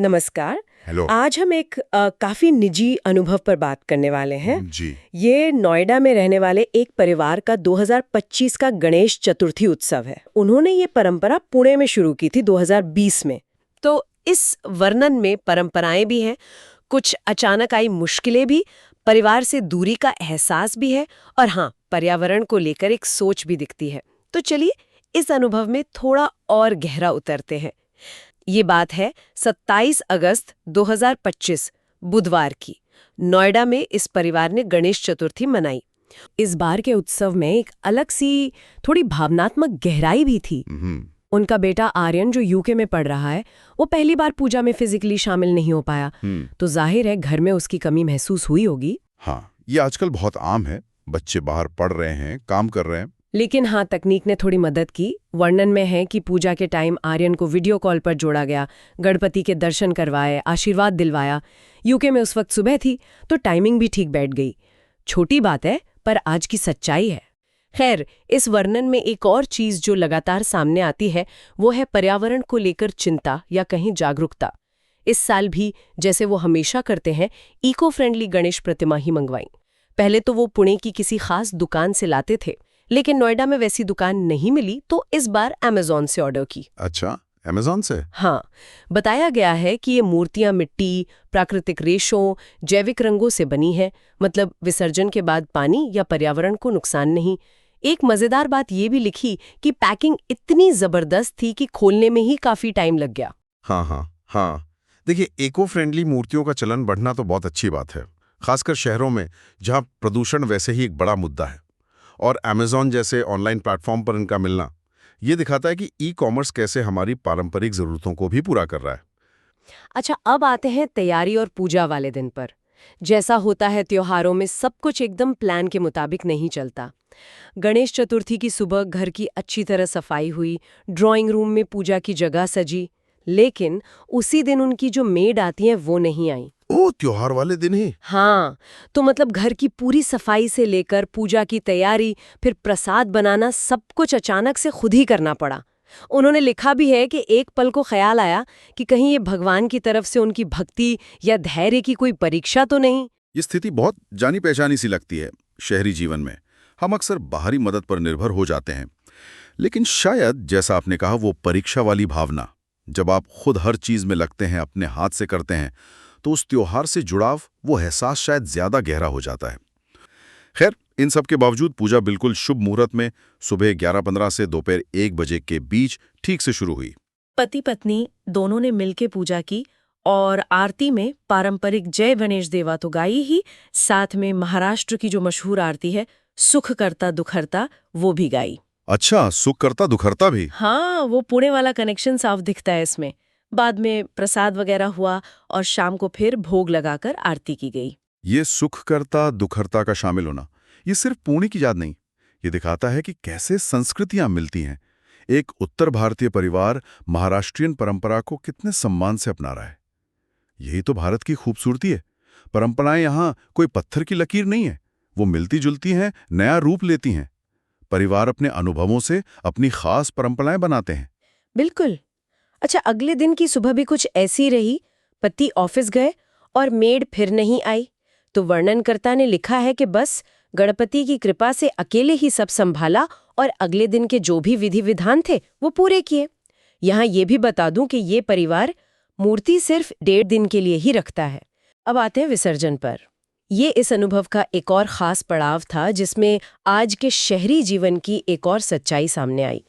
नमस्कार। हेलो। आज हम एक काफी निजी अनुभव पर बात करने वाले हैं। जी। ये नोएडा में रहने वाले एक परिवार का 2025 का गणेश चतुर्थी उत्सव है। उन्होंने ये परंपरा पुणे में शुरू की थी 2020 में। तो इस वर्णन में परंपराएं भी हैं, कुछ अचानक आई मुश्किलें भी, परिवार से दूरी का एहसास भी है और हाँ, पर्यावरण को लेकर एक सोच भी दिखती है। तो चलिए इस अनुभव में थोड़ा और गहरा उतरते हैं। ये बात है 27 अगस्त 2025 बुधवार की। नोएडा में इस परिवार ने गणेश चतुर्थी मनाई। इस बार के उत्सव में एक अलग सी थोड़ी भावनात्मक गहराई भी थी। उनका बेटा आर्यन जो यूके में पढ़ रहा है, वो पहली बार पूजा में फिजिकली शामिल नहीं हो पाया। तो जाहिर है घर में उसकी कमी महसूस हुई होगी। हाँ, ये आजकल बहुत आम है। बच्चे बाहर पढ़ रहे हैं, काम कर रहे हैं। लेकिन हाँ, तकनीक ने थोड़ी मदद की। वर्णन में है कि पूजा के टाइम आर्यन को वीडियो कॉल पर जोड़ा गया, गणपति के दर्शन करवाए, आशीर्वाद दिलवाया। यूके में उस वक्त सुबह थी, तो टाइमिंग भी ठीक बैठ गई। छोटी बात है, पर आज की सच्चाई है। खैर, इस वर्णन में एक और चीज जो लगातार सामने आती है, वो है पर्यावरण को लेकर चिंता या कहीं जागरूकता। इस साल भी, जैसे वो हमेशा करते हैं, इको फ्रेंडली गणेश प्रतिमा ही मंगवाई। पहले तो वो पुणे की किसी खास दुकान से लाते थे, लेकिन नोएडा में वैसी दुकान नहीं मिली, तो इस बार अमेज़न से ऑर्डर की। अच्छा, अमेज़न से? हाँ, बताया गया है कि ये मूर्तियां मिट्टी, प्राकृतिक रेशों, जैविक रंगों से बनी है, मतलब विसर्जन के बाद पानी या पर्यावरण को नुकसान नहीं। एक मजेदार बात ये भी लिखी कि पैकिंग इतनी जबरदस्त थी कि खोलने में ही काफी टाइम लग गया। हाँ। देखिए, इको फ्रेंडली मूर्तियों का चलन बढ़ना तो बहुत अच्छी बात है, खासकर शहरों में जहां प्रदूषण वैसे ही एक बड़ा मुद्दा है। और अमेज़न जैसे ऑनलाइन प्लेटफॉर्म पर इनका मिलना ये दिखाता है कि ई कॉमर्स कैसे हमारी पारंपरिक जरूरतों को भी पूरा कर रहा है। अच्छा, अब आते हैं तैयारी और पूजा वाले दिन पर। जैसा होता है त्योहारों में, सब कुछ एकदम प्लान के मुताबिक नहीं चलता। गणेश चतुर्थी की सुबह घर की अच्छी तरह सफाई हुई, ड्राइंग रूम में पूजा की जगह सजी, लेकिन उसी दिन उनकी जो मेड आती हैं वो नहीं आई। ओ, त्योहार वाले दिन ही? हाँ, तो मतलब घर की पूरी सफाई से लेकर पूजा की तैयारी, फिर प्रसाद बनाना, सब कुछ अचानक से खुद ही करना पड़ा। उन्होंने लिखा भी है कि एक पल को ख्याल आया कि कहीं ये भगवान की तरफ से उनकी भक्ति या धैर्य की कोई परीक्षा तो नहीं। ये स्थिति बहुत जानी पहचानी सी लगती है। शहरी जीवन में हम अक्सर बाहरी मदद पर निर्भर हो जाते हैं, लेकिन शायद जैसा आपने कहा, वो परीक्षा वाली भावना, जब आप खुद हर चीज में लगते हैं, अपने हाथ से करते हैं, तो उस त्योहार से जुड़ाव, वो एहसास शायद ज्यादा गहरा हो जाता है। खैर, इन सब के बावजूद पूजा बिल्कुल शुभ मुहूर्त में सुबह 11:15 से दोपहर 1 बजे के बीच ठीक से शुरू हुई। पति पत्नी दोनों ने मिलकर पूजा की और आरती में पारंपरिक जय गणेश देवा तो गाई ही, साथ में महाराष्ट्र की जो मशहूर आरती है सुख करता दुखरता, वो भी गाई। अच्छा, सुख करता दुखरता भी? हाँ, वो पुणे वाला कनेक्शन साफ दिखता है इसमें। बाद में प्रसाद वगैरह हुआ और शाम को फिर भोग लगाकर आरती की गई। ये सुख करता दुखरता का शामिल होना, ये सिर्फ पुणे की याद नहीं, ये दिखाता है कि कैसे संस्कृतियां मिलती हैं। एक उत्तर भारतीय परिवार महाराष्ट्रियन परंपरा को कितने सम्मान से अपना रहा है। यही तो भारत की खूबसूरती है। परंपराएं यहाँ कोई पत्थर की लकीर नहीं है, वो मिलती जुलती हैं, नया रूप लेती हैं। परिवार अपने अनुभवों से अपनी खास परंपराएं बनाते हैं। बिल्कुल। अच्छा, अगले दिन की सुबह भी कुछ ऐसी रही। पति ऑफिस गए और मेड फिर नहीं आई, तो वर्णनकर्ता ने लिखा है कि बस गणपति की कृपा से अकेले ही सब संभाला और अगले दिन के जो भी विधि विधान थे वो पूरे किए। यहाँ ये भी बता दूं कि ये परिवार मूर्ति सिर्फ 1.5 दिन के लिए ही रखता है। अब आते हैं विसर्जन पर। ये इस अनुभव का एक और खास पड़ाव था, जिसमें आज के शहरी जीवन की एक और सच्चाई सामने आई।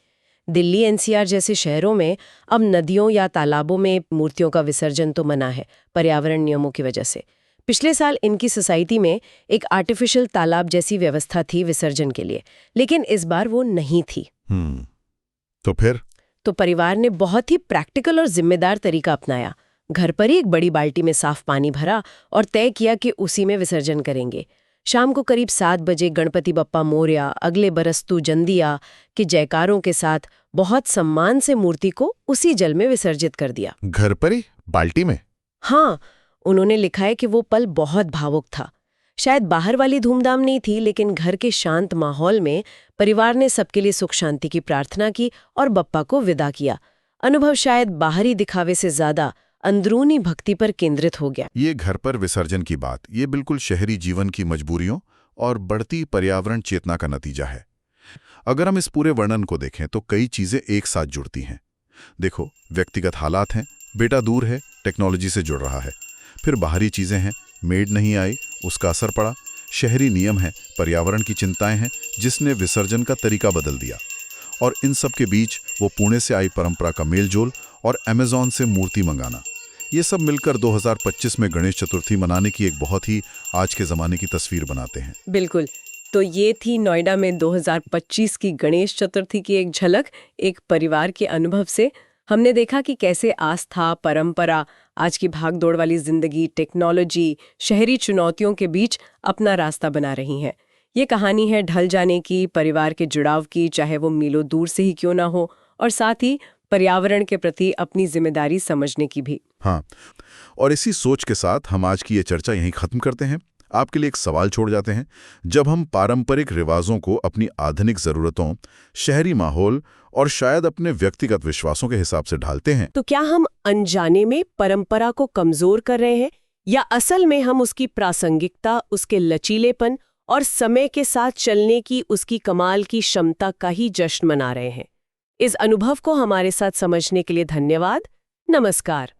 दिल्ली एनसीआर जैसे शहरों में अब नदियों या तालाबों में मूर्तियों का विसर्जन तो मना है, पर्यावरण नियमों की वजह से। पिछले साल इनकी सोसाइटी में एक आर्टिफिशियल तालाब जैसी व्यवस्था थी विसर्जन के लिए, लेकिन इस बार वो नहीं थी। तो फिर? तो परिवार ने बहुत ही प्रैक्टिकल और जिम्मेदार तरीका अपनाया। घर पर ही एक बड़ी बाल्टी में साफ पानी भरा और तय किया कि उसी में विसर्जन करेंगे। शाम को करीब 7 बजे गणपति बप्पा मोरया, अगले बरस तू जंदिया के जयकारों के साथ बहुत सम्मान से मूर्ति को उसी जल में विसर्जित कर दिया। घर पर ही, बाल्टी में? हाँ, उन्होंने लिखा है कि वो पल बहुत भावुक था। शायद बाहर वाली धूमधाम नहीं थी, लेकिन घर के शांत माहौल में परिवार ने सबके लिए सुख शांति की प्रार्थना की और बप्पा को विदा किया। अनुभव शायद बाहरी दिखावे से ज्यादा अंदरूनी भक्ति पर केंद्रित हो गया। ये घर पर विसर्जन की बात, ये बिल्कुल शहरी जीवन की मजबूरियों और बढ़ती पर्यावरण चेतना का नतीजा है। अगर हम इस पूरे वर्णन को देखें तो कई चीजें एक साथ जुड़ती हैं। देखो, व्यक्तिगत हालात हैं, बेटा दूर है, टेक्नोलॉजी से जुड़ रहा है। फिर बाहरी चीजें हैं, मेड नहीं आई, उसका असर पड़ा। शहरी नियम है, पर्यावरण की चिंताएं हैं, जिसने विसर्जन का तरीका बदल दिया। और इन सब के बीच वो पुणे से आई परंपरा का मेलजोल और अमेज़न से मूर्ति मंगाना, ये सब मिलकर 2025 में गणेश चतुर्थी मनाने की एक बहुत ही आज के ज़माने की तस्वीर बनाते हैं। बिल्कुल। तो ये थी नोएडा में 2025 की गणेश चतुर्थी की एक झलक। एक परिवार के अनुभव से हमने देखा कि कैसे आस्था, परंपरा, आज की भागदौड़ वाली जिंदगी, टेक्नोलॉजी, शहरी चुनौतियों के बीच अपना रास्ता बना रही हैं। ये कहानी है ढल जाने की, परिवार के जुड़ाव की, चाहे वो मीलों दूर से ही क्यों ना हो, और साथ ही पर्यावरण के प्रति अपनी जिम्मेदारी समझने की भी। हाँ, और इसी सोच के साथ हम आज की ये चर्चा यहीं खत्म करते हैं। आपके लिए एक सवाल छोड़ जाते हैं। जब हम पारंपरिक रिवाजों को अपनी आधुनिक ज़रूरतों, शहरी माहौल और शायद अपने व्यक्तिगत विश्वासों के हिसाब से ढालते हैं, तो क्या हम अनजाने में परंपरा को कमजोर कर रहे हैं, या असल में हम उसकी प्रासंगिकता, उसके लचीलेपन और समय के साथ चलने की उसकी कमाल की क्षमता का ही जश्न मना रहे हैं? इस अनुभव को हमारे साथ समझने के लिए धन्यवाद। नमस्कार।